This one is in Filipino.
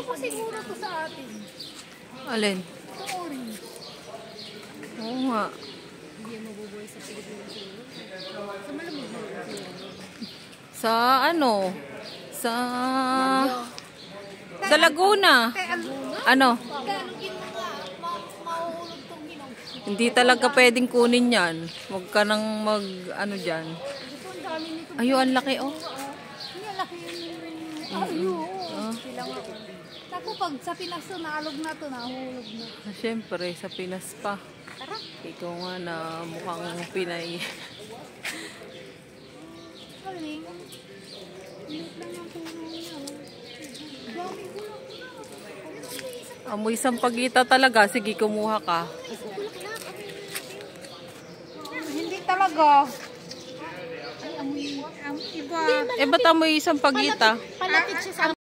pa siguro to sa atin. Alin? Ito orange. Oo nga. Hindi mabubuhay sa Pilipinas siguro. Sa malamig na siguro. Sa ano? Sa Laguna. Ano? Galugin mo nga. Mahuhulog tong hinog. Hindi talaga pwedeng kunin yan. Huwag ka nang ano dyan. Ito ang dami nito. Ayun, ang laki oh. Hindi, ang laki yun. Ayun. Sila nga. Ako pag sa Pinas to, naalog na to, nahulog na. Siyempre, sa Pinas pa. Tara. Ikaw nga na mukhang Pinay. Galing. Limit lang ang puno niya. Dami bulak na. Amoy sampagita talaga. Sige, kumuha ka. Hindi talaga. Ay, amoy iba. Eh, ba't amoy sampagita? Palapit siya sa